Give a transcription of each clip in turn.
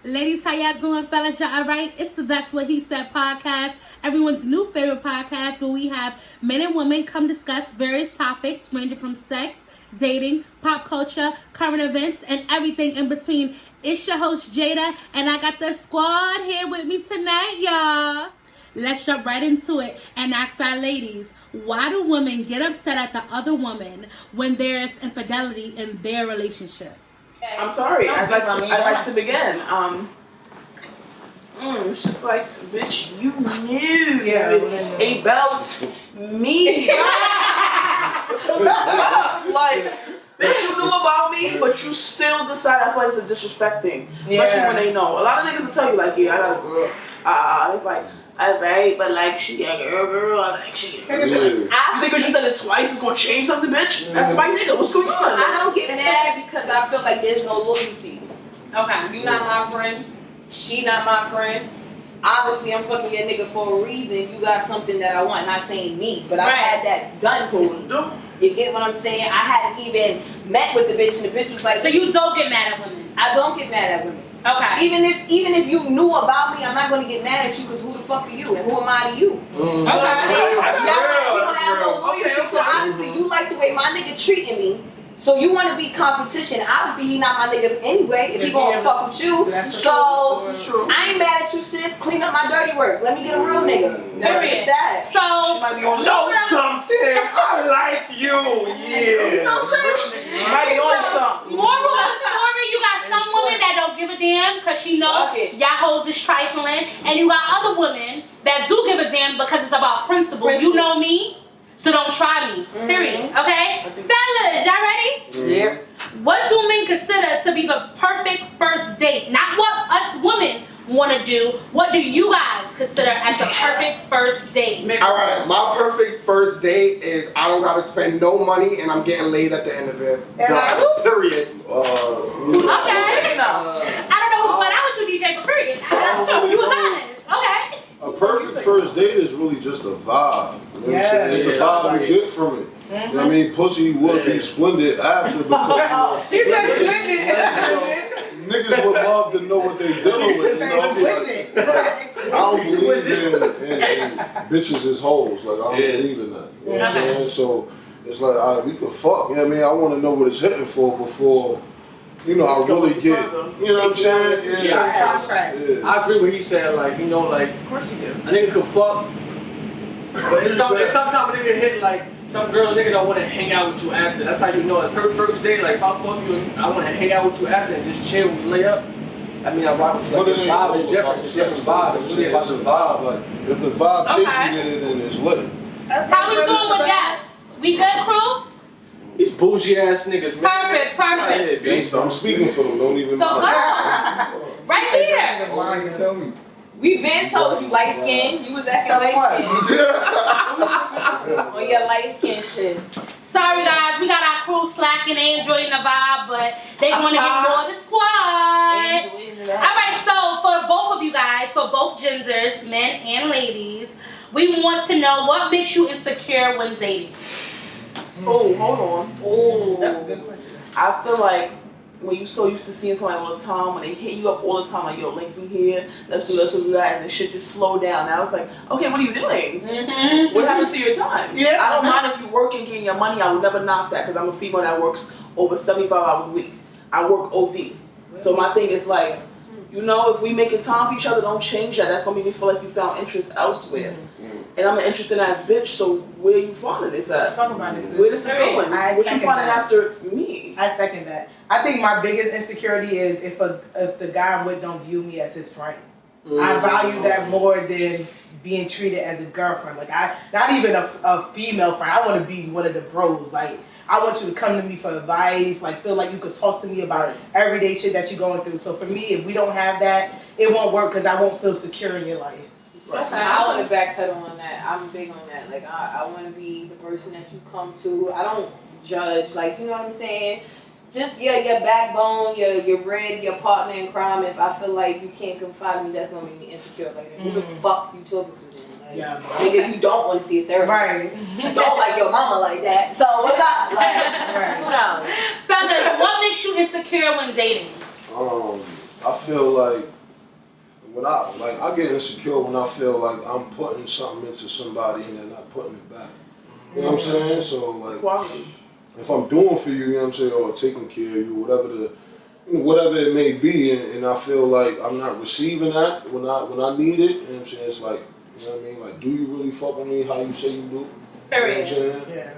Ladies, how y'all doing, fellas? Y'all all right? It's the That's What He Said podcast, everyone's new favorite podcast where we have men and women come discuss various topics ranging from sex, dating, pop culture, current events, and everything in between. It's your host, Jada, and I got the squad here with me tonight, y'all. Let's jump right into it and ask our ladies, why do women get upset at the other woman when there's infidelity in their relationship? I'm sorry. I'd like to begin. It's just like, bitch, you knew about me. Like, bitch, you knew about me, but you still decide. I feel like it's a disrespecting, especially when they know. A lot of niggas will tell you like, yeah, I got a girl. They're like, alright, but like she got a girl, like she. You think because you said it twice it's gonna change something, bitch? That's my nigga. What's going on? I don't get mad because I feel like there's no loyalty. Okay. You not my friend. She not my friend. Obviously, I'm fucking your nigga for a reason. You got something that I want. Not saying me, but I've had that done to me. You get what I'm saying? I hadn't even met with the bitch, and the bitch was like. So you don't get mad at women? I don't get mad at women. Okay. Even if you knew about me, I'm not gonna get mad at you because who the fuck are you and who am I to you? You know what I'm saying? That's real. We don't have no loyalty, so obviously you like the way my nigga treating me. So you want to be competition. Obviously he not my nigga anyway. If he gonna fuck with you, so I ain't mad at you, sis. Clean up my dirty work. Let me get a real nigga. That's just that. So know something. I like you. Yeah. You know what I'm saying? You might be on something. Moral of the story, you got some women that don't give a damn because she know y'all hoes is trifling, and you got other women that do give a damn because it's about principle. You know me, so don't try me. Period. Okay? Fellas, y'all ready? Yeah. What do men consider to be the perfect first date? Not what us women want to do. What do you guys consider as the perfect first date? Alright, my perfect first date is I don't gotta spend no money and I'm getting laid at the end of it. Done. Period. Okay. I don't know who's going out with you, DJ, but period. You was honest. Okay. A perfect first date is really just a vibe. You know what I'm saying? It's the vibe you get from it. You know what I mean? Pussy would be splendid after because He said splendid. niggas would love to know what they dealing with. You know? I don't believe in bitches as hoes. Like, I don't believe in that. You know what I'm saying? So it's like, all right, we can fuck. You know what I mean? I want to know what it's hitting for before, you know, I really get, you know what I'm saying? I agree with what he said, like, you know, like, of course you do. A nigga could fuck, but it's sometimes a nigga hit, like, some girls, nigga don't want to hang out with you after. That's how you know, like, first date, like, if I fuck you, I want to hang out with you after and just chill when you lay up. I mean, I rock with you, like, the vibe is different. It's a different vibe. It's really about the vibe. Like, if the vibe take you there, then it's lit. How we doing with that? We good, crew? These bougie ass niggas, man. Perfect. Gangsta, I'm speaking for them, don't even So go. Right here. Tell me. We been told you light skin. You was acting light skin. On your light skin shit. Sorry guys, we got our crew slacking, they enjoying the vibe, but they want to get more of the squad. Alright, so for both of you guys, for both genders, men and ladies, we want to know what makes you insecure when dating. Oh, hold on. Oh, that's a good question. I feel like when you so used to seeing somebody all the time, when they hit you up all the time, like, yo, link me here, let's do that, and the shit just slow down. Now it's like, okay, what are you doing? What happened to your time? I don't mind if you work and getting your money. I would never knock that because I'm a female that works over 75 hours a week. I work OD. So my thing is like, you know, if we making time for each other, don't change that. That's gonna make me feel like you found interest elsewhere. And I'm an interested ass bitch, so where you finding this at? Talk about this. Where this is going? What you finding after me? I second that. I think my biggest insecurity is if the guy I'm with don't view me as his friend. I value that more than being treated as a girlfriend. Like not even a female friend. I want to be one of the bros. Like I want you to come to me for advice. Like feel like you could talk to me about everyday shit that you're going through. So for me, if we don't have that, it won't work because I won't feel secure in your life. I want to backpedal on that. I'm big on that. Like I want to be the person that you come to. I don't judge. Like you know what I'm saying. Just your backbone, your red, your partner in crime. If I feel like you can't confide in me, that's gonna make me insecure. Like who the fuck you talking to? Then? Like, nigga, you don't want to see a therapist. Right. Don't like your mama like that. So what's up? Like, who knows? Fellas, what makes you insecure when dating? I feel like when I get insecure when I feel like I'm putting something into somebody and they're not putting it back. You know what I'm saying? So like, Quality. if I'm doing for you, you know what I'm saying, or taking care of you, whatever it may be, and I feel like I'm not receiving that when I need it, you know what I'm saying? It's like, you know what I mean? Like, do you really fuck with me how you say you do? Period. You know what I'm saying? Yeah.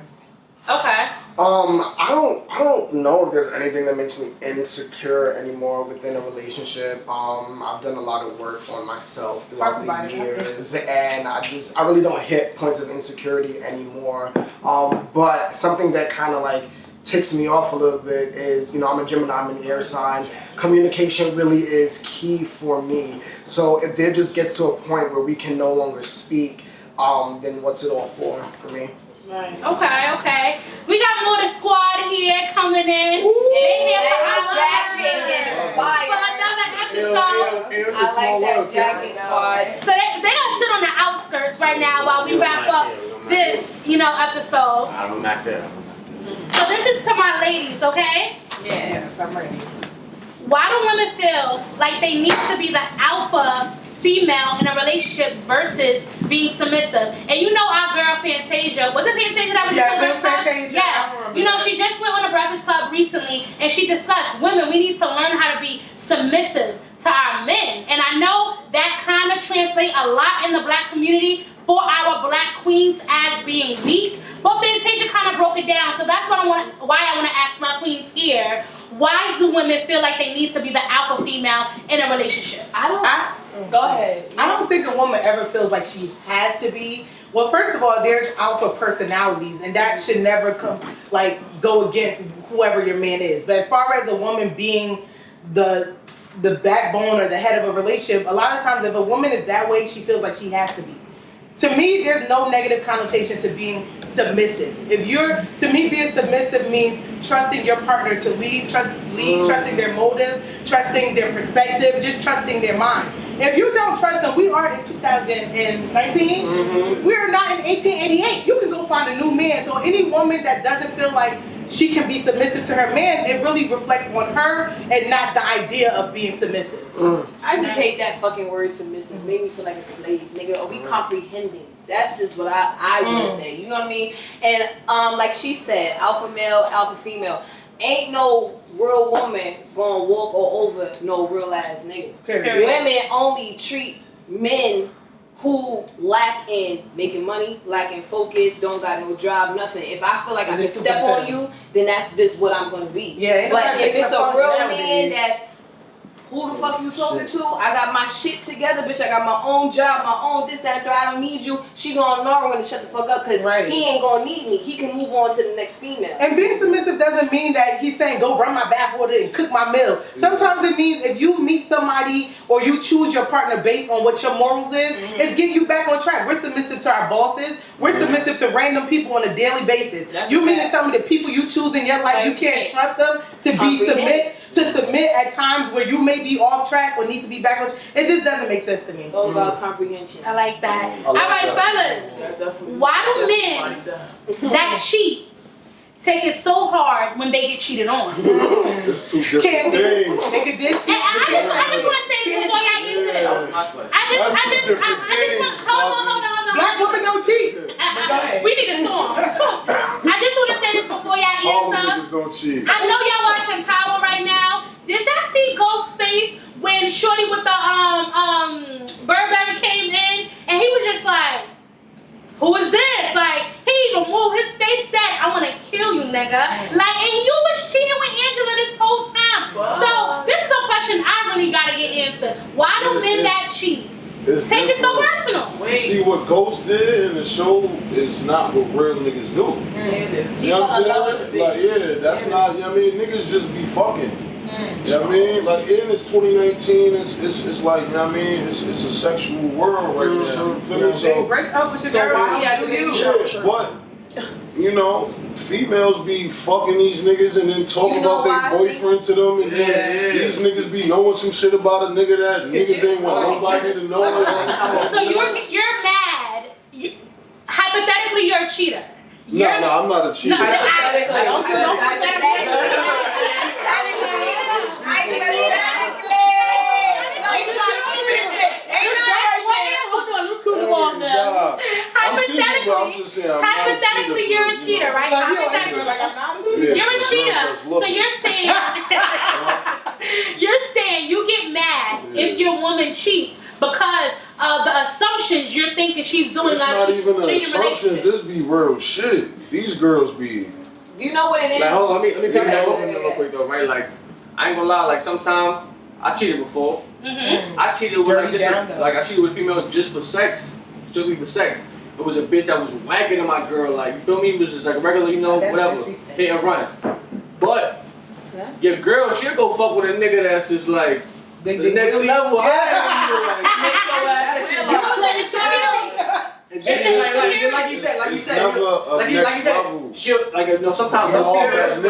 Okay. I don't know if there's anything that makes me insecure anymore within a relationship. I've done a lot of work on myself throughout the years, and I really don't hit points of insecurity anymore. But something that kind of like ticks me off a little bit is, you know, I'm a Gemini, I'm an air sign. Communication really is key for me. So if there just gets to a point where we can no longer speak, then what's it all for me? Right. Okay. We got more the squad here coming in. They here for our jacket is fire. for another episode. I like that jacket squad. So they gonna sit on the outskirts right now while we wrap up this, episode. I'm not there. So this is to my ladies, okay? Yes, I'm ready. Why do women feel like they need to be the alpha female in a relationship versus being submissive? And you know our girl Fantasia, was it Fantasia that was Yes, in it was Fantasia. Yeah, you know, she just went on the Breakfast Club recently and she discussed women, we need to learn how to be submissive to our men. And I know that kind of translates a lot in the black community for our black queens as being weak, but Fantasia kind of broke it down. So that's why I want to ask my queens here, why do women feel like they need to be the alpha female in a relationship? Go ahead. I don't think a woman ever feels like she has to be. Well, first of all, there's alpha personalities, and that should never go against whoever your man is. But as far as a woman being the backbone or the head of a relationship, a lot of times if a woman is that way, she feels like she has to be. To me, there's no negative connotation to being submissive. To me, being submissive means trusting your partner to lead, trusting their motive, trusting their perspective, just trusting their mind. If you don't trust them, we are in 2019. We are not in 1888. You can go find a new man. So any woman that doesn't feel like she can be submissive to her man, it really reflects on her and not the idea of being submissive. I just hate that fucking word submissive. It made me feel like a slave, nigga. Are we comprehending? That's just what I want to say. You know what I mean? And like she said, alpha male, alpha female. Ain't no real woman gonna walk all over no real ass nigga. Period. Women only treat men who lack in making money, lack in focus, don't got no job, nothing. If I feel like I can step on you, then that's just what I'm gonna be. Yeah, but if it's a real nowadays. man that's who the fuck you talking to? I got my shit together, bitch. I got my own job, my own this, that, I don't need you. She gonna know when to shut the fuck up because he ain't gonna need me. He can move on to the next female. And being submissive doesn't mean that he's saying go run my bath water and cook my meal. Sometimes it means if you meet somebody or you choose your partner based on what your morals is, it's getting you back on track. We're submissive to our bosses. We're submissive to random people on a daily basis. You mean to tell me the people you choose in your life, you can't trust them to submit at times where you may be off track or need to be back on track? It just doesn't make sense to me. It's all about comprehension. I like that. All right, fellas. Why do men that cheat take it so hard when they get cheated on? It's two different things. Nigga, this shit. I just want to say this before y'all answer this. Hold on. Black women don't cheat. Go ahead. We need a song. I just want to say this before y'all All answer. niggas don't cheat. I know y'all watching Power right now. Did y'all see Ghostface when Shorty with the Burberry came in and he was just like, who is this? Like, he even moved his face, said, I want to kill you, nigga. Like, and you was cheating with Angela this whole time. Wow. So this is a question I really gotta get answered. Why do men that cheat take it so personal? You see what Ghost did in the show is not what real niggas do. You know what I'm saying? Like, that's not, you know what I mean? Niggas just be fucking. You know what I mean? Like, it's 2019, it's like, you know what I mean? It's a sexual world right now. You feel me? So break up with your girl. but, you know, females be fucking these niggas and then talk about their boyfriend to them, and then these niggas be knowing some shit about a nigga that niggas ain't want nobody to know. So you're mad. Hypothetically, you're a cheater. No, I'm not a cheater. No, I don't do that. hypothetically, you're a cheater, right? Hypothetically, like I'm not a cheater. you're a cheater. So you're saying you get mad if your woman cheats because of the assumptions you're thinking she's doing. It's not even an assumption. This be real shit. These girls be. Do you know what it is? Like, hold on, let me cut that off real quick though, right? Like, I ain't gonna lie. Like, sometimes I cheated before. Mm-hmm. I cheated with I cheated with a female just for sex, strictly for sex. It was a bitch that was whacking at my girl. Like, you feel me? It was just like a regular, whatever, hit and run. But your girl, she'll go fuck with a nigga that's just like the next level higher than you. Like, make your ass that shit. And then, like you said, she'll sometimes some females,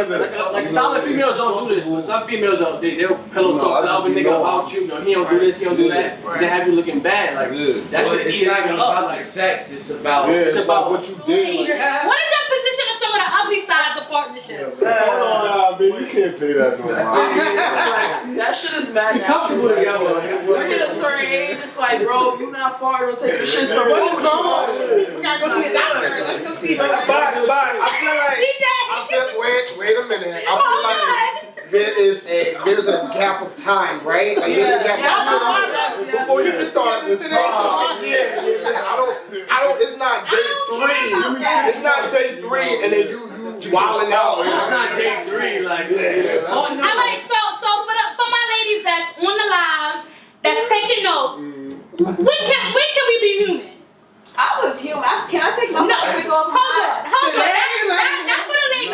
like solid females don't do this, but some females they'll pillow talk to the other nigga about you. He don't do this, he don't do that. They have you looking bad. Like that shit is not even about like sex. It's about what you did. What is your position on some of the ugly sides of partnership? Nah, man, you can't pay that no mind. That shit is mad. You comfortable together. Look at a certain age, it's like, bro, if you not far, it'll take the shit somewhere. We gotta go see a doctor. Let's go see a doctor. But I feel like wait a minute. I feel like there's a gap of time, right? Like there's a gap of time before you can start this process. I don't. It's not day 3. It's not day 3, and then you wilding out. It's not day 3, like. I like so for my ladies that's on the live, that's taking notes. When can we be human? I was human. Can I take my wig off? Hold on. Not for the ladies.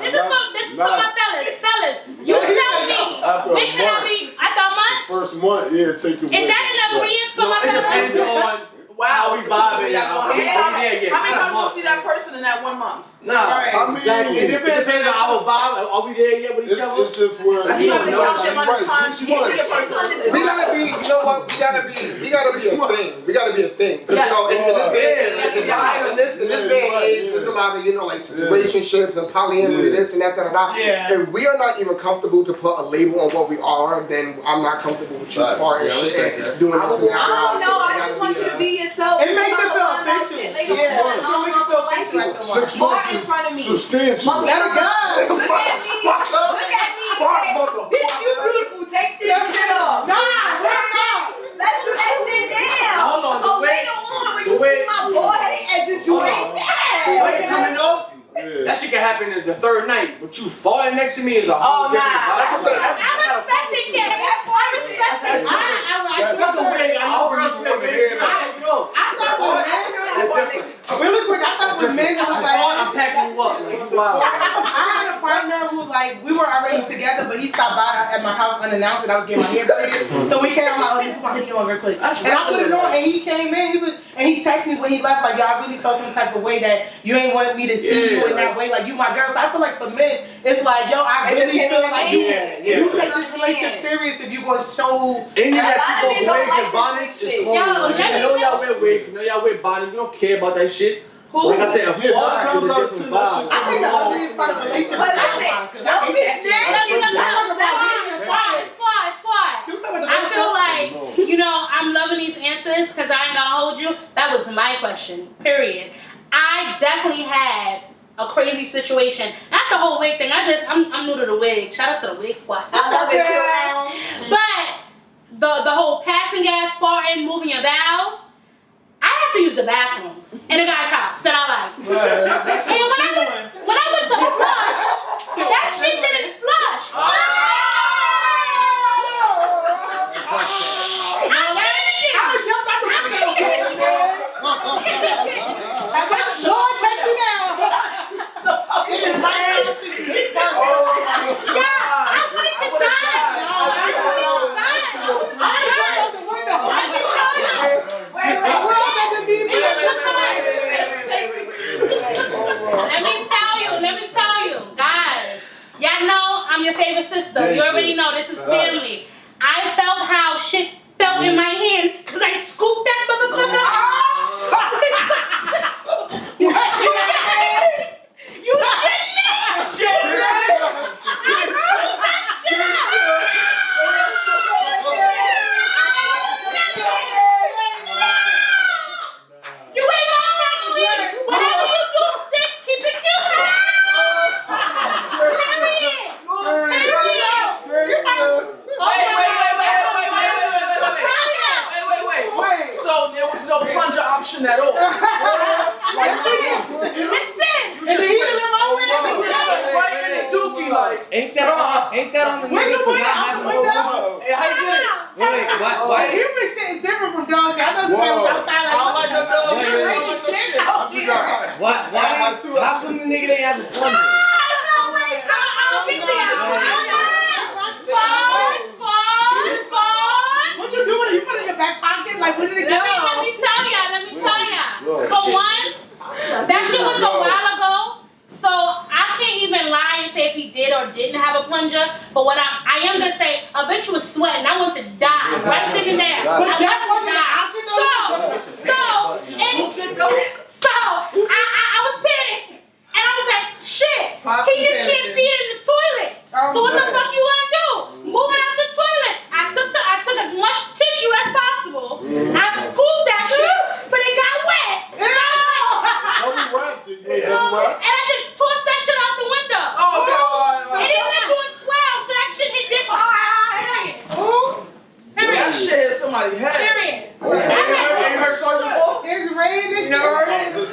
This is for my fellas. You tell me. When can I be? After a month? First month, yeah, take the wig. Is that enough reasons for my fellas? It depends on how we vibing. How many times you see that person in that 1 month? Nah, exactly. It depends on our vibe. Are we there yet with each other? It's if we're You have to count your amount of time right, you see a person. We gotta be, you know what? We gotta be a thing. We gotta be a thing. Yes. In this day and age, there's a lot of like situationships and polyamory, this and that, If we are not even comfortable to put a label on what we are, then I'm not comfortable with you far and shit and doing this and that. I don't know. I just want you to be yourself. It makes it feel official. It makes it feel official. 6 months is substantial. Let it go. Look at me and say, bitch, you beautiful. Take this shit off. Let's do that shit now. Hold on. So later on, when you see my boy edges, you ain't mad. The way coming off, that shit can happen in the 3rd night, but you falling next to me is a whole different vibe. I respect it, kid. I respect it. That's the way I know respect it. Really quick, I thought with men it was like I'm packing you up. Wow. I had a partner who we were already together, but he stopped by at my house unannounced, and I was getting my hair braided. So we came out, let me put my hoodie on real quick, and I put it on, and he came in, and he texted me when he left, like, yo, I really felt some type of way that you ain't wanted me to see you in that way, like you my girl. So I feel like for men, it's like, yo, I really feel like you take this relationship serious if you gonna show. Any that you go wigs and bonnets is cool. You know y'all wear wigs, you know y'all wear bonnets. We don't care about that shit. Who? Like I said, a times out of 10, that shit. I think the ugliest part of relationship. But listen, don't be Squad. I feel like, I'm loving these answers because I ain't gonna hold you. That was my question, period. I definitely had a crazy situation. Not the whole wig thing. I'm new to the wig. Shout out to the wig squad. I love it too. But the whole passing gas, farting, moving your bowels, I had to use the bathroom in a guy's house that I like. And when I went to flush, that shit didn't flush. Lord, take me down. So this is my time to this part. I wanted to die. Let me tell you, guys. Y'all know I'm your favorite sister. emotion at all. Listen, in the heat of the moment, Right in the dookie, like. Ain't that on the when nigga you for put it not out having the a window, woman? Hey, how you get it? Wait, why? human shit is different from dog shit. I know somebody was outside I don't like the dog Wait, shit. wait, I don't like the shit. Why? How come the nigga didn't have a plunger? What you do with it? You put it in your back pocket? Like, where did it go? Let me tell y'all. For one, that shit was a while ago, so I can't even lie and say if he did or didn't have a plunger. But what I am gonna say, a bitch was sweating. I want to die right then and there. But that wasn't an option. I was panicked, and I was like, shit. He just can't see it in the toilet. So what the fuck you gonna do? Move it out the toilet. I took as much tissue as possible. I scooped that shit, but it got wet. And I just tossed that shit out the window. Oh, God. And it went doing 12, so that shit hit different. Period. That shit hit somebody's head. Period. You heard story before? It's raining. You never heard it? Look.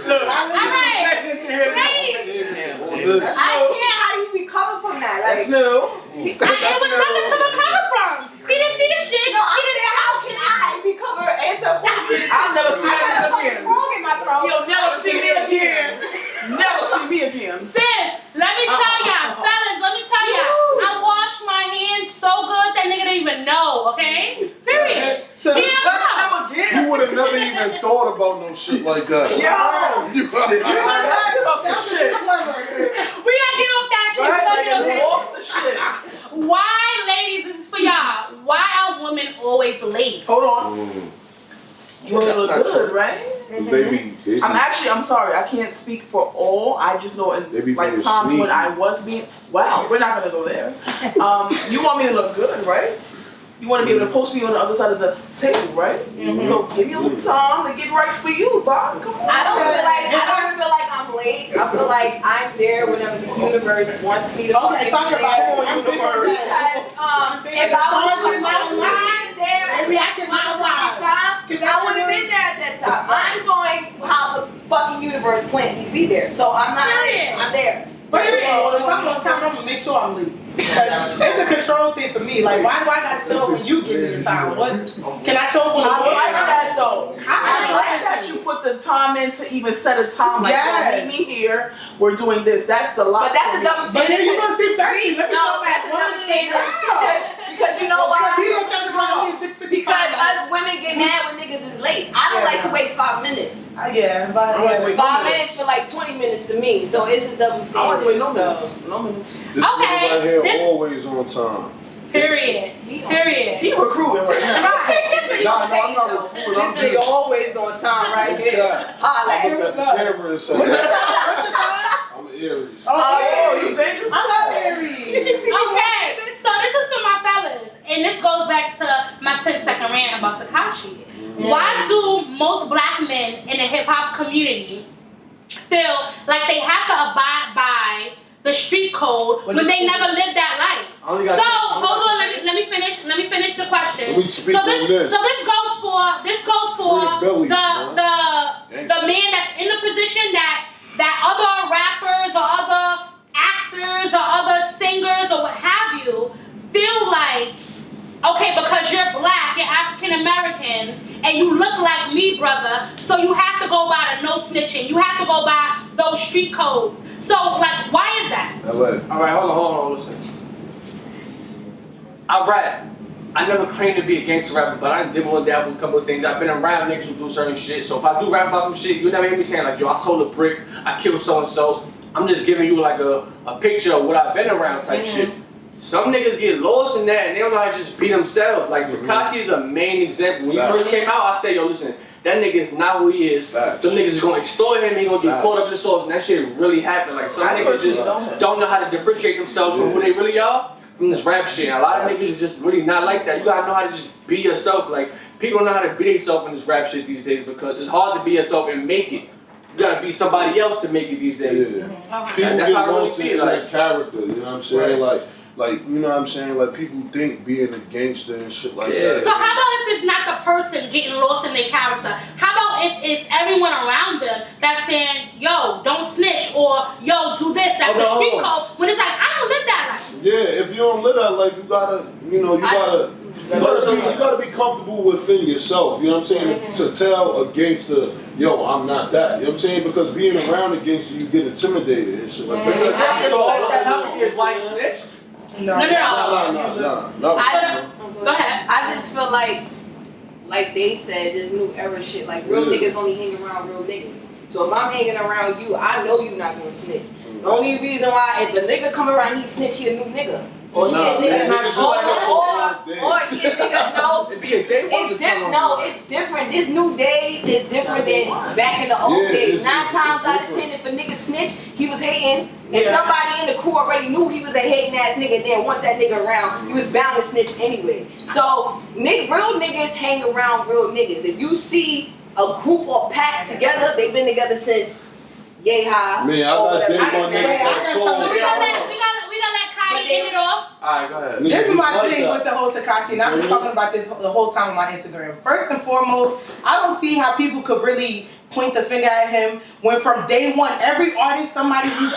I can't. How do you recover from that? Like, That's new. It was nothing to recover from. He didn't see the shit. no, I'm saying, how can I recover? Answer a question. I'll never see I got that a fucking again. frog in my throat. You'll never see me again. Never see me again. Sis, let me tell y'all, fellas, let me tell y'all, I washed my hands so good that nigga didn't even know, okay? Period. To He didn't touch know. him again. You would have never even thought about no shit like that. Yo. You Get off the shit. We gotta get off that shit. Right? We gotta Get get off the shit. Why, ladies, this is for y'all, why are women always late? Hold on. You want to look good, right? They be I'm sorry, I can't speak for all. I just know They be in like being times sneaky. when I was being, wow, we're not gonna go there. You want me to look good, right? You want to be able to post me on the other side of the table, right? So give me a little time to get right for you, Bob. Come on. I don't feel like I'm late. I feel like I'm there whenever the universe wants me to. Okay, talk about it. I'm big on Because that. if I was there, Maybe I can time, Can I would have been there at that time. I'm going how the fucking universe planned me to be there. So I'm not late. I'm there. First of all, if I'm on time, I'm gonna make sure I'm late. It's a control thing for me. Like, why do I gotta show up when you give me the time? What? Can I show up on the I like that though. I like Yes. that you put the time in to even set a time. Like, Yes. yo, meet me here. We're doing this. That's a lot. But that's for a me. double But standard. then you gonna see 30. Let me No, show that's back a double standard. Because you know He why? don't set the clock at 6:55. Because us women get mad when niggas is late. I don't like to wait 5 minutes. Yeah, but Wait, 5 minutes feel like 20 minutes to me, so it's a double I standard. don't wait no So- minutes. No minutes. This Okay, nigga right here this- always on time. Period. Period. He recruiting right now. Nah, I'm not recruiting. I'm This nigga just. always on time right here. Holla I at look me. at the camera and say, What's your sign? What's your sign? I'm an Aries. Oh, you dangerous? I love Aries. Okay, so this is for my fellas, and this goes back to my 10-second rant about Tekashi. Why do most black men in the hip hop community feel like they have to abide by the street code when they never lived that life? So hold on, let me finish the question. Let me speak So on this goes for Free Billies, the man that's in the position that other rappers or other actors or other singers or what have you feel like, okay, because you're black, you're African American, and you look like me, brother, so you have to go by the no snitching. You have to go by those street codes. So, like, why is that? LA. Alright, hold on, listen. I rap. I never claimed to be a gangster rapper, but I dibble and dabble with a couple of things. I've been around niggas who do certain shit. So if I do rap about some shit, you never hear me saying like, yo, I sold a brick, I killed so and so. I'm just giving you like a picture of what I've been around type shit. Some niggas get lost in that and they don't know how to just be themselves. Like Tekashi is a main example. When he first came out, I said, yo, listen, that nigga is not who he is. Them niggas is gonna extort him, he gonna get caught up in the sauce, and that shit really happened. Like some niggas just don't know how to differentiate themselves from who they really are from this rap shit. And a lot of niggas is just really not like that. You gotta know how to just be yourself. Like people don't know how to be themselves in this rap shit these days because it's hard to be yourself and make it. You gotta be somebody else to make it these days. Yeah. People That's get how I really lost feel, in like- that character, you know what I'm saying? Like, you know what I'm saying? Like, people think being a gangster and shit like that. So how about if it's not the person getting lost in their character? How about if it's everyone around them that's saying, yo, don't snitch, or yo, do this, that's the street code, when it's like, I don't live that life. Yeah, if you don't live that life, you gotta be comfortable within yourself, you know what I'm saying? To tell a gangster, yo, I'm not that. You know what I'm saying? Because being around a gangster, you get intimidated and shit like that. No. Go ahead. I just feel like they said, this new era shit, like real niggas only hang around real niggas. So if I'm hanging around you, I know you not gonna snitch. The only reason why, if a nigga come around, he snitch, he a new nigga. Or he a nigga, or he a nigga, no. It's different. This new day is different than back in the old days. 9 times out of 10, if a nigga snitch, he was hating. And somebody in the crew already knew he was a hating ass nigga, didn't want that nigga around. He was bound to snitch anyway. So real niggas hang around real niggas. If you see a group or pack together, they've been together since yay high. Man, I got day one niggas. We gotta let Kylie get it off. Alright, go ahead. This is my thing with the whole Tekashi, and I've been talking about this the whole time on my Instagram. First and foremost, I don't see how people could really point the finger at him when from day one, every artist, anybody who's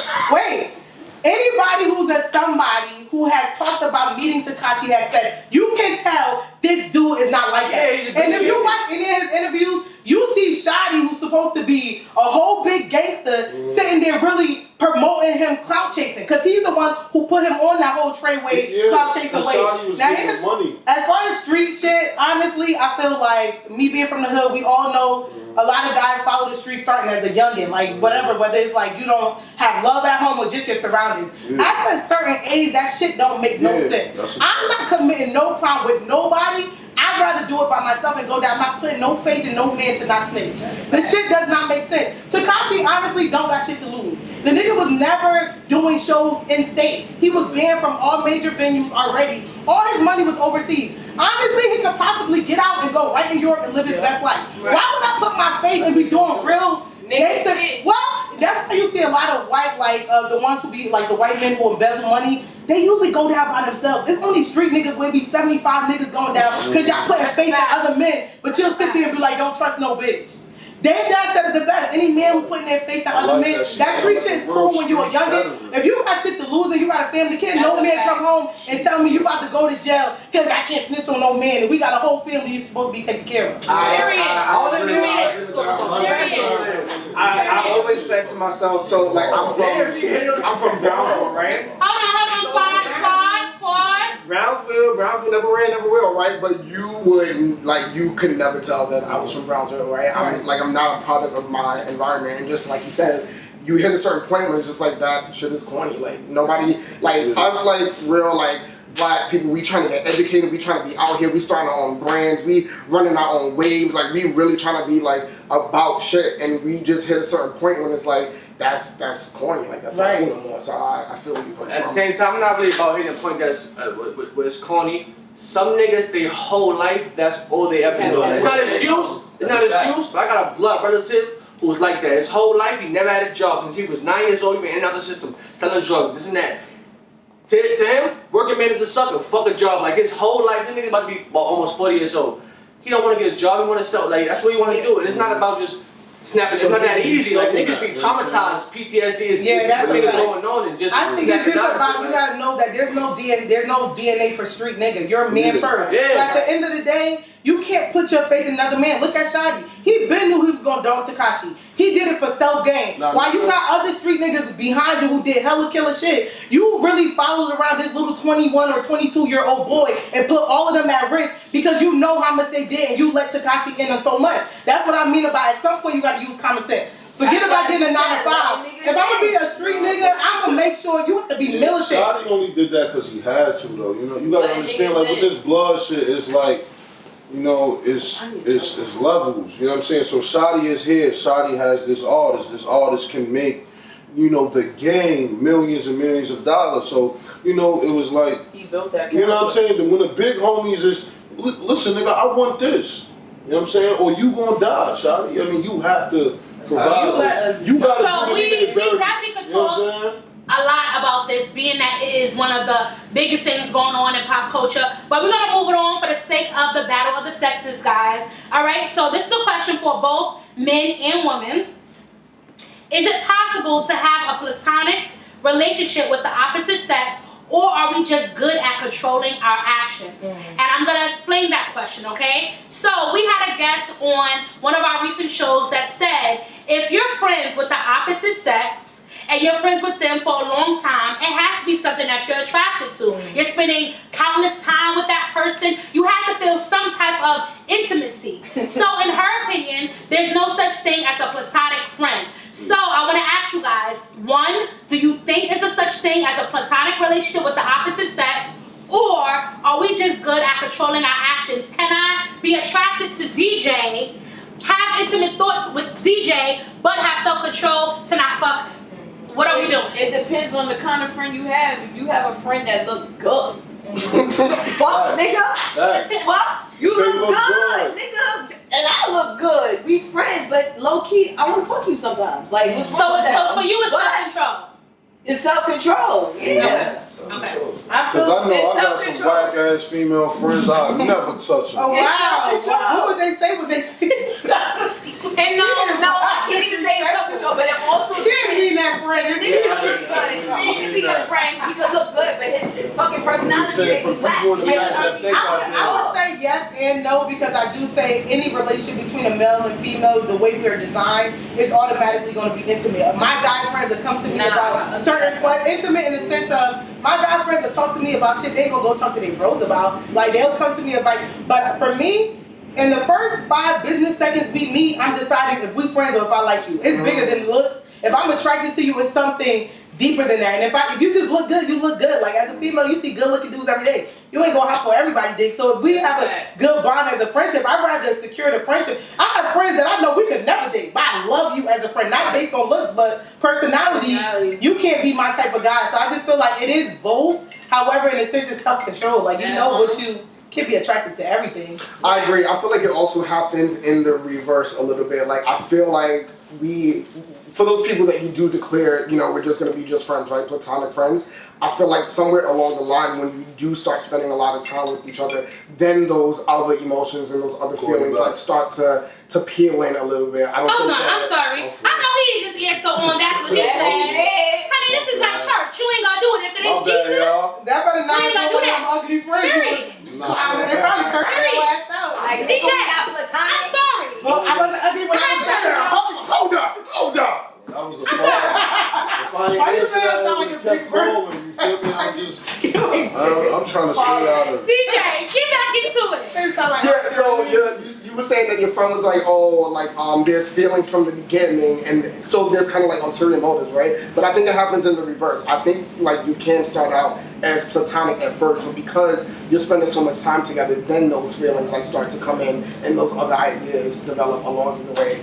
a somebody who has talked about meeting Tekashi has said, you can tell this dude is not like that. And if you watch any of his interviews, you see Shotty, who's supposed to be a whole big gangster, sitting there really promoting him clout chasing, because he's the one who put him on that whole Treyway clout chasing way. Now, money. As far as street shit, honestly, I feel like me being from the hood, we all know a lot of guys follow the street starting as a youngin', like whatever, whether it's like you don't have love at home or just your surroundings. After a certain age, that shit don't make no sense. I'm not committing no crime with nobody. I'd rather do it by myself and go down. I'm not putting no faith in no man to not snitch. The shit does not make sense. Tekashi honestly don't got shit to lose. The nigga was never doing shows in state. He was banned from all major venues already. All his money was overseas. Honestly, he could possibly get out and go right in Europe and live his best life. Why would I put my faith and be doing real gangster shit? Well, that's why you see a lot of white, like the ones who be like the white men who embezzle money. They usually go down by themselves. It's only street niggas where be 75 niggas going down because y'all putting faith in other men, but you'll sit there and be like, don't trust no bitch. Dame Dash said it the best. Any man who putting their faith in other men, that street shit is cool when you a youngin'. If you got shit to lose and you got a family kid, no man come home and tell me you about to go to jail because I can't snitch on no man and we got a whole family you supposed to be taking care of. I always said to myself, so like I'm from Brownsville, right? Hold on, Brownsville never ran, never will, right? But you wouldn't, like, you could never tell that I was from Brownsville, right? I'm not a product of my environment, and just like you said, you hit a certain point where it's just like that shit is corny. Like nobody, like us, like real, like black people, we trying to get educated, we trying to be out here, we starting our own brands, we running our own waves, like we really trying to be like about shit, and we just hit a certain point when it's like that's corny, like that's not cool no more. So I feel where you're coming from. At the same time, I'm not really about hitting a point that's where it's corny. Some niggas, their whole life, that's all they ever do. It's not an excuse. It's not an excuse. But I got a blood relative who was like that. His whole life, he never had a job. Since he was 9 years old, he been in and out the system, selling drugs, this and that. To him, working man is a sucker. Fuck a job. Like his whole life, this nigga about to be almost 40 years old. He don't want to get a job. He want to sell. Like that's what he want to do. And it's not about just snapping. It's not that easy. Like niggas be traumatized. PTSD is niggas going on and just. I think it's just about you gotta know that there's no DNA for street nigga. You're a man first. Yeah. So at the end of the day, you can't put your faith in another man. Look at Shotty. He been knew he was gonna dog Tekashi. He did it for self-gain. While you got other street niggas behind you who did hella killer shit, you really followed around this little 21 or 22-year-old boy and put all of them at risk because you know how much they did and you let Tekashi in on so much. That's what I mean about at some point you gotta use common sense. Forget about getting a 9 to 5. If I'm gonna be a street nigga, I'm gonna make sure you have to be militant. Shotty only did that because he had to, though. You know, you gotta understand, like with this blood shit, it's like, you know, it's levels. You know what I'm saying? So Shotty is here. Shotty has this artist. This artist can make, you know, the game millions and millions of dollars. So, you know, it was like, he built that. You know what I'm saying? When the big homies is, listen, nigga, I want this. You know what I'm saying? Or you gonna die, Shotty. I mean, you have to provide. You gotta so we definitely could talk a lot about this, being that it is one of the biggest things going on in pop culture. But we're gonna move it on for the sake of the battle of the sexes, guys. All right, so this is a question for both men and women. Is it possible to have a platonic relationship with the opposite sex, or are we just good at controlling our actions? And I'm going to explain that question, okay? So we had a guest on one of our recent shows that said, if you're friends with the opposite sex, and you're friends with them for a long time, it has to be something that you're attracted to. You're spending countless time with that person. You have to feel some type of intimacy. So in her opinion, there's no such thing as a platonic friend. So I want to ask you guys, one, do you think is there such thing as a platonic relationship with the opposite sex? Or are we just good at controlling our actions? Can I be attracted to DJ, have intimate thoughts with DJ, but have self-control to not fuck him? What are we doing? It depends on the kind of friend you have. If you have a friend that look good, fuck, nigga. Fuck, you look good, nigga. And I look good. We friends, but low key, I want to fuck you sometimes. Like, what's wrong with that? So for you, it's self-control. It's self-control. Yeah. Okay. Because I know I got some whack ass female friends I'll never touch them. Oh wow! What would they say? Would they say? And no, I can't even say it's self-control, but it also He didn't mean that friend. he can be a friend, he could look good, but his fucking personality makes me whack. I would say yes and no, because I do say any relationship between a male and female, the way we are designed, is automatically going to be intimate. My guy friends that come to me about certain, but intimate in the sense of my guy friends that talk to me about shit they ain't gonna go talk to their bros about. Like they'll come to me about, but for me, in the first 5 business seconds we meet, I'm deciding if we friends or if I like you. It's bigger than looks. If I'm attracted to you, it's something deeper than that. And if you just look good, you look good. Like as a female, you see good looking dudes every day. You ain't gonna hop on everybody's dick. So if we have a good bond as a friendship, I'd rather secure the friendship. I have friends that I know we could never date, but I love you as a friend, not based on looks, but personality. You can't be my type of guy. So I just feel like it is both. However, in a sense, it's self-control. Like you know what you can be attracted to everything. I agree. I feel like it also happens in the reverse a little bit. Like I feel like for those people that you do declare, you know, we're just going to be just friends, right? Platonic friends. I feel like somewhere along the line, when you do start spending a lot of time with each other, then those other emotions and those other feelings like start to peel in a little bit. I don't think that. I'm sorry. I know he just here so on. That's what he said. Honey, this is not church. You ain't gonna do it if it ain't Jesus. That better not be one of them ugly friends. They probably cursing your ass out. Like, DJ, not platonic. I'm sorry. Well, I wasn't ugly when I was there. Hold up. That was a problem. If I ain't answer that, I would have kept rolling. You feel me? I'm trying to stay out of it. DJ, get back into it. Yeah, so you were saying that your friend was like, oh, like there's feelings from the beginning, and so there's kind of like ulterior motives, right? But I think it happens in the reverse. I think like you can start out as platonic at first, but because you're spending so much time together, then those feelings like start to come in, and those other ideas develop along the way.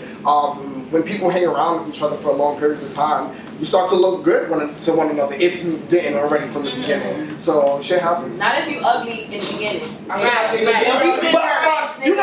When people hang around with each other for long periods of time, you start to look good to one another if you didn't already from the beginning. So shit happens. Not if you ugly in the beginning. Right. You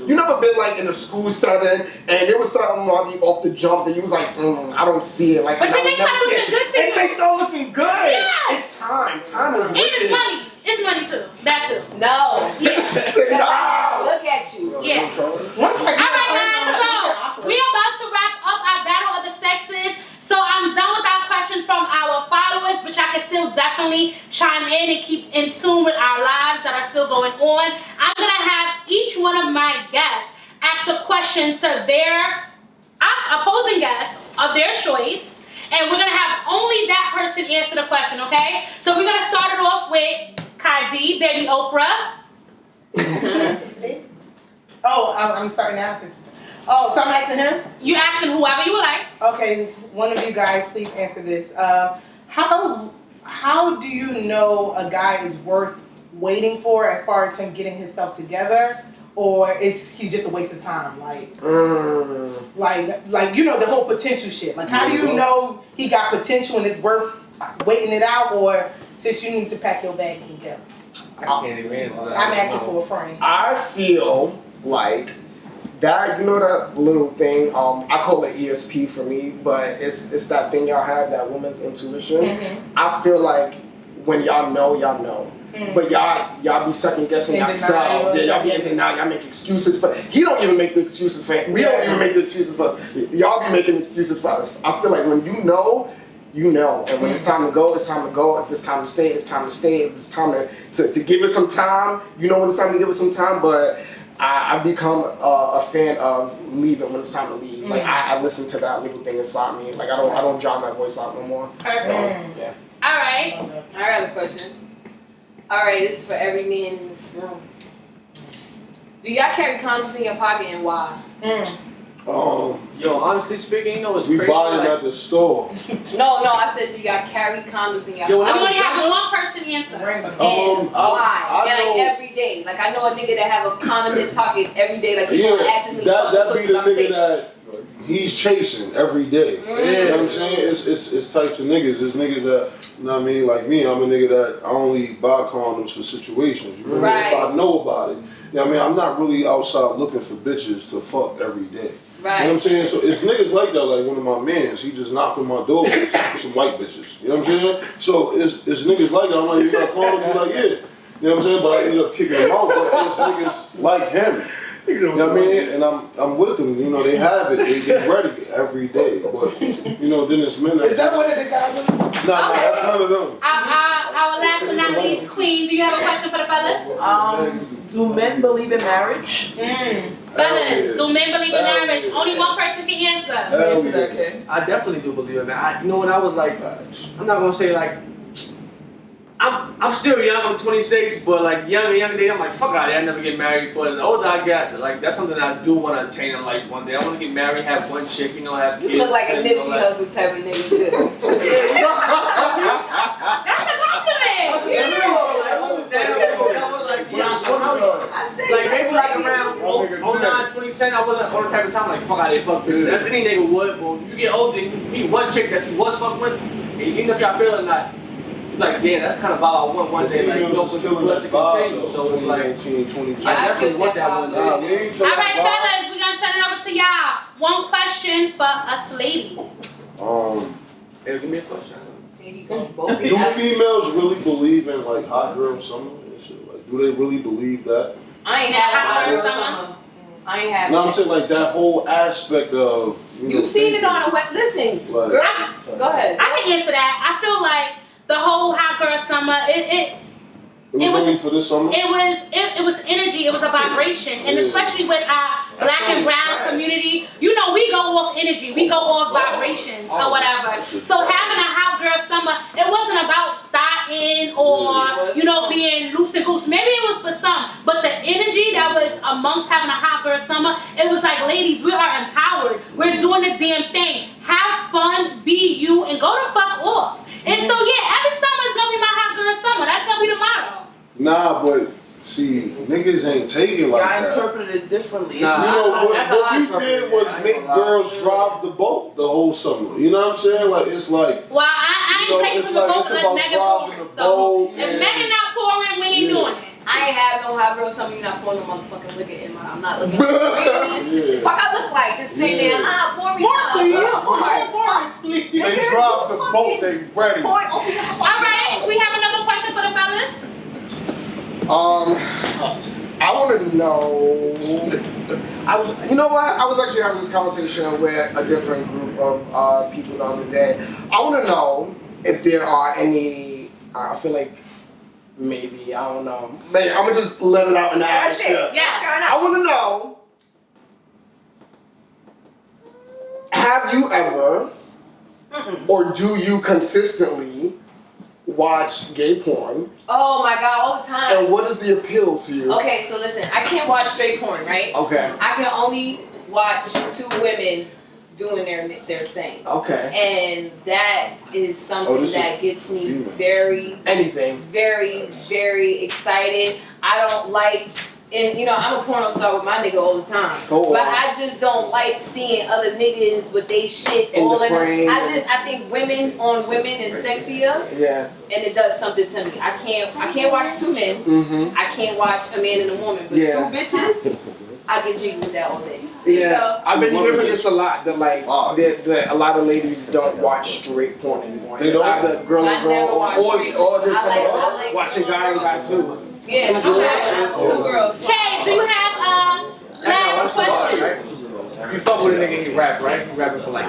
never been like in a school setting and there was something off the jump that you was like, I don't see it. Like, but then they start looking good to you. And they start looking good. Yeah. It's time. Time is wicked. It's money. It's money too. That too. No. Yeah. Look at you. Yeah. All right, guys. So we about to wrap up our battle of the sexes. So I'm done with our questions from our followers, but y'all can still definitely chime in and keep in tune with our lives that are still going on. I'm gonna have each one of my guests ask a question to their opposing guest of their choice. And we're going to have only that person answer the question, okay? So we're going to start it off with Kaidi, Baby Oprah. I'm starting now. Oh, so I'm asking him? You asking whoever you would like. Okay, one of you guys, please answer this. How do you know a guy is worth waiting for as far as him getting himself together? Or he's just a waste of time, like you know, the whole potential shit. Like, how do you know he got potential and it's worth waiting it out, or since you need to pack your bags and go? I can't even answer that. I'm asking for a friend. I feel like that, you know, that little thing. I call it ESP for me, but it's that thing y'all have, that woman's intuition. I feel like when y'all know, but y'all be second guessing yourselves. Yeah, y'all be in denial. Y'all make excuses for. He don't even make the excuses for. We don't even make the excuses for us. Y'all be making excuses for us. I feel like when you know, and when it's time to go, it's time to go. If it's time to stay, it's time to stay. If it's time to give it some time, you know when it's time to give it some time. But I've become a fan of leaving when it's time to leave. Like I listen to that little thing inside me. Like I don't drown that voice out no more. Perfect. So, yeah. All right. I got a question. All right, this is for every man in this room. Do y'all carry condoms in your pocket and why? Yo, honestly speaking, you know it's we crazy. buy them at the store. No, I said do y'all carry condoms in your Yo, pocket? I'm gonna have one person answer. And why? I And know- like every day. Like I know a nigga that have a condom in his pocket every day. Like he Yeah, accidentally that be the nigga mistake. that he's chasing every day. You know what I'm saying? It's types of niggas. It's niggas that, you know what I mean? Like me, I'm a nigga that I only buy condoms for situations. You know what I mean? If I know about it. You know what I mean? I'm not really outside looking for bitches to fuck every day. Right. You know what I'm saying? So it's niggas like that, like one of my mans, he just knocked on my door with some white bitches. You know what I'm saying? So it's niggas like that. I'm like, you got condoms? He's like, yeah. You know what I'm saying? But I ended up kicking him out. But it's niggas like him. You know what I mean? And I'm with them. You know, they have it. They get ready every day. But, you know, then it's men that Is that one of the guys? Nah, that's none of them. Our last but not least, Queen, do you have a question for the fellas? Do men believe in marriage? Fellas, do men believe in marriage? Only one person can answer. I definitely do believe in that. You know, when I was like, I'm not gonna say like, I'm still young, I'm 26, but like young days, I'm like, fuck out of here, I never get married. But the older I get, like that's something that I do want to attain in life one day. I want to get married, have one chick, you know, have kids. You look like a and Nipsey all that. Hussle type of nigga too. That's a compliment. I said Like maybe like around 09, 2010, I wasn't on the type of time like fuck out of here, fuck bitches. That's any nigga would, but when you get older, you meet one chick that you was fucking with, and even if y'all feel it or not, you're like, damn, that's kind of vibe I want one day, like, you know, for the blood to continue. So it's like, 2019, I definitely want that one day. All right, fellas, we're gonna turn it over to y'all. One question for us ladies. Hey, give me a question. Do females really believe in like hot girl summer and shit? Like, do they really believe that? I ain't had a hot girl summer. I ain't had. No, I'm saying like that whole aspect of. You seen it on a web. Listen, Like, girl, go ahead. I can answer that. I feel like the whole hot girl summer, it was only for this summer. it was energy. It was a vibration, and especially with our black and brown community, you know, we go off energy, we go off vibrations or whatever. So having a hot girl summer, it wasn't about thotting or, you know, being loose and goose. Maybe it was for some, but the energy that was amongst having a hot girl summer, it was like, ladies, we are empowered. We're doing the damn thing. Have fun, be you, and go the fuck off. And so yeah, every summer is gonna be my hot girl summer. That's gonna be the motto. Nah, but see, niggas ain't taking like I that. interpreted it differently. Nah, You know, what we interpret did it. was I ain't make gonna lie. girls drive the boat the whole summer. You know what I'm saying? Like, it's like, Well, I you know, ain't taking it's from the like, boat it's unless about Megan driving pouring. the So boat. if Megan not pouring, we ain't doing it. I ain't have no hot girl summer. You're not pouring no motherfucking liquor in my. I'm not looking. Yeah. Fuck, I look like just sitting there. Pour me some. They drive the boat, they ready. All right, we have another question for the fellas. I want to know. You know what? I was actually having this conversation with a different group of people the other day. I want to know if there are any. I feel like maybe, I don't know. Maybe I'm gonna just let it out and ask you. Yeah. I want to know. Have you ever, or do you consistently watch gay porn? Oh my god, all the time. And what is the appeal to you? Okay, so listen, I can't watch straight porn, right? Okay. I can only watch two women doing their thing. Okay. And that is something this that is gets me female. very, Anything. very, very excited. I don't like, and you know, I'm a porno star with my nigga all the time. But I just don't like seeing other niggas with they shit In all the in frame. I think women on women is sexier, Yeah. and it does something to me. I can't watch two men. Mm-hmm. I can't watch a man and a woman, but Yeah. two bitches, I get jiggy with that all day. Yeah, I've been hearing this a lot. That like that a lot of ladies don't watch straight porn anymore. They It's don't? either girl and girl or there's I like watching guy and guy too. Yeah, two girls. Okay, do you have last question? If you fuck with a nigga, he rap, right? He rapping for like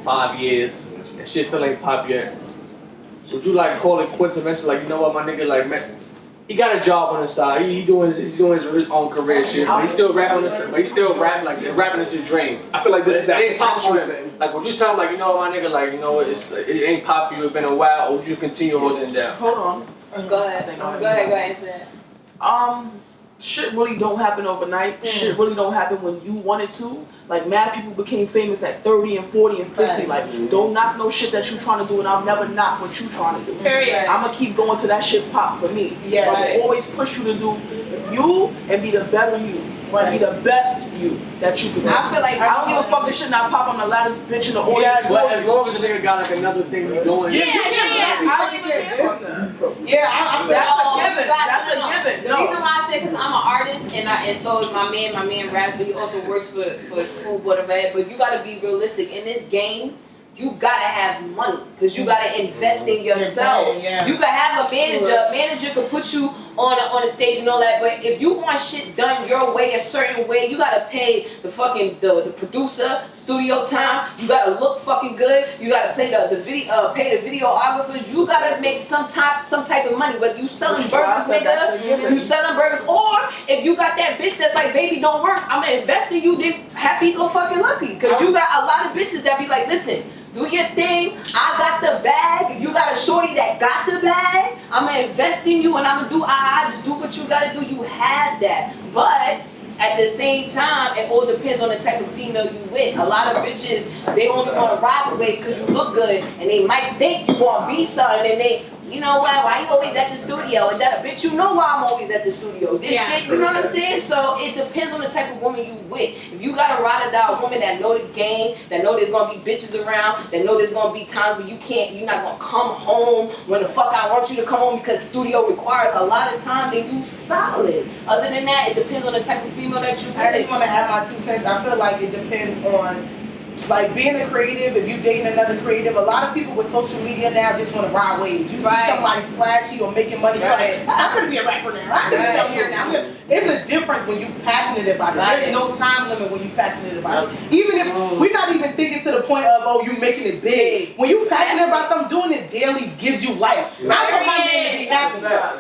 5 years. That shit still ain't pop yet. Would you like call it quits eventually? Like, you know what, my nigga, like, man, he got a job on the side. He's doing his own career shit. But he still rapping this. But he still rapping is his dream. I feel like this is that ain't pop for him. thing. Like, would you tell him like, you know what, my nigga, like, you know what, it ain't pop for you. It's been a while. Or would you continue holding it down? Hold on. Go ahead. Go ahead. Answer that. Shit really don't happen overnight. Shit really don't happen when you want it to. Like, mad people became famous at 30 and 40 and 50. Like, don't knock no shit that you trying to do, and I'll never knock what you trying to do. Period. I'm gonna keep going to that shit pop for me. Yeah. So I always push you to do you and be the better you. Be the best you that you can be. I feel like I don't give a fuck if shit not pop on the loudest bitch in the audience. But as long as a nigga got like another thing he's doing. Yeah. I don't even care about that. Yeah, That's a given. That's a given. The reason why I say because I'm an artist and so is my man. My man raps, but he also works for school, whatever. But you gotta be realistic in this game. You gotta have money because you gotta invest in yourself. Yeah. You can have a manager. A manager can put you on a stage and all that. But if you want shit done your way, a certain way, you gotta pay the fucking the producer, studio time. You gotta look fucking good. You gotta pay the video, pay the videographers. You gotta make some type of money. Whether you selling burgers, nigga, you selling burgers, or if you got that bitch that's like, baby, don't work. I'm gonna invest in you. Then happy go fucking lucky. Because you got a lot of bitches that be like, listen. Do your thing. I got the bag. If you got a shorty that got the bag, I'm gonna invest in you and I'm gonna do just do what you gotta do. You have that. But at the same time, it all depends on the type of female you with. A lot of bitches, they only wanna ride away because you look good and they might think you wanna be something and they, you know what, why you always at the studio? And that a bitch, you know why I'm always at the studio. This shit, you know what I'm saying? So it depends on the type of woman you with. If you got a ride or die woman that know the game, that know there's gonna be bitches around, that know there's gonna be times when you're not gonna come home when the fuck I want you to come home because studio requires a lot of time, then you solid. Other than that, it depends on the type of female that you with. I just want to add my 2 cents. I feel like it depends on, like, being a creative. If you dating another creative, a lot of people with social media now just want to ride waves. You see somebody flashy or making money, you're like, I'm gonna be a rapper now. I'm gonna sell here now. It's a difference when you're passionate about it. There's no time limit when you're passionate about it. Even if we're not even thinking to the point of, oh, you making it big. When you're passionate about something, doing it daily gives you life. I want my man to be happy.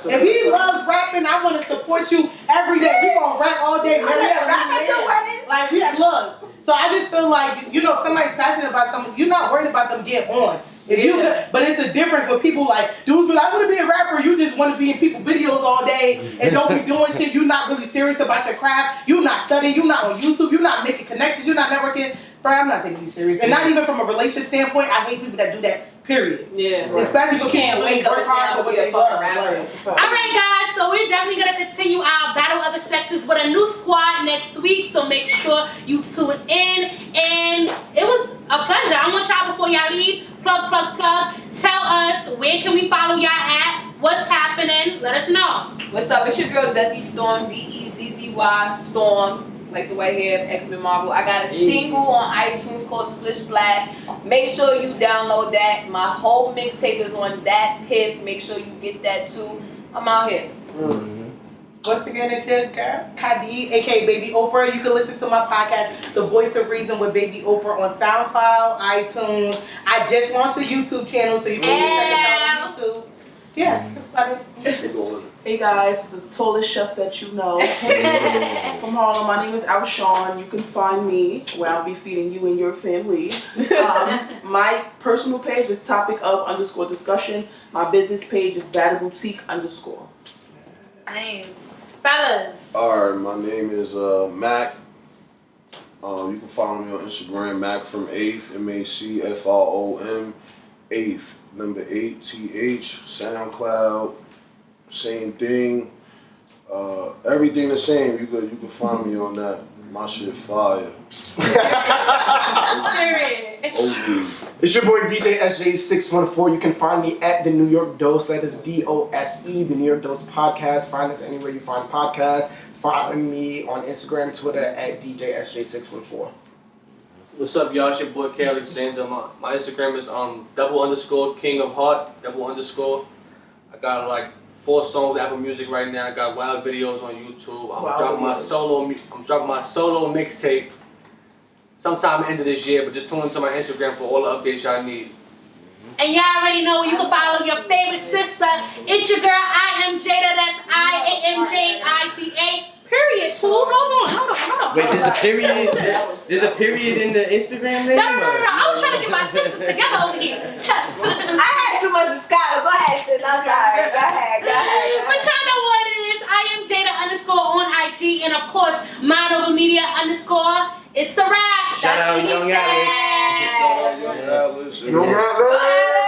If he loves rapping, I want to support you every day. We gonna rap all day. Rap at your wedding. Like, we had love. So I just feel like, you know, if somebody's passionate about something, you're not worried about them getting on. But it's a difference with people like, dudes, but I want to be a rapper. You just want to be in people's videos all day and don't be doing shit. You're not really serious about your craft. You're not studying. You're not on YouTube. You're not making connections. You're not networking. Bro, I'm not taking you serious. And not even from a relationship standpoint. I hate people that do that. Period. Yeah. Especially if you can't wake up and say I'm what gonna be a fucking rapper. Alright guys, so we're definitely going to continue our Battle of the Sexes with a new squad next week, so make sure you tune in. And it was a pleasure. I want y'all, before y'all leave, plug. Tell us, where can we follow y'all at? What's happening? Let us know. What's up? It's your girl Desi Storm, Dezzy Storm. Like the white hair, X-Men Marvel. I got a single on iTunes called Splish Splash. Make sure you download that. My whole mixtape is on that Piff. Make sure you get that too. I'm out here. Once again, it's your girl, Kadi, aka Baby Oprah. You can listen to my podcast, The Voice of Reason with Baby Oprah, on SoundCloud, iTunes. I just launched a YouTube channel, so you can check us out on YouTube. Yeah, that's about it. Hey guys, this is the tallest chef that you know. From Harlem, my name is Alshon. You can find me where I'll be feeding you and your family. My personal page is topic_of_discussion. My business page is batterboutique_. Nice. Fellas. Alright, my name is Mac. You can follow me on Instagram, Mac from 8th, MACFROM, 8th, number 8, TH, SoundCloud, same thing. Everything the same. You can find me on that. My shit fire. It's your boy DJ SJ614. You can find me at The New York Dose. That is DOSE, The New York Dose Podcast. Find us anywhere you find podcasts. find me on Instagram, Twitter at DJSJ614. What's up, y'all? It's your boy Kelly Alexander. My Instagram is _King of Heart _. I got like 4 songs Apple Music right now. I got wild videos on YouTube. I'm dropping my solo mixtape sometime end of this year. But just tune into my Instagram for all the updates y'all need. And y'all already know you can follow your favorite sister. It's your girl, I am Jada. That's IAMJITA. Period. Fool. Hold on. Wait, there's a period. There's a period in the Instagram name? No. I was trying to get my sister together over here. I had too much with Skylar. Go ahead, sis. I'm sorry. Go ahead. But y'all know what it is. I am Jada _ on IG. And of course, Mind Over Media _ It's a wrap. Shout out Young Alice. Young Alice.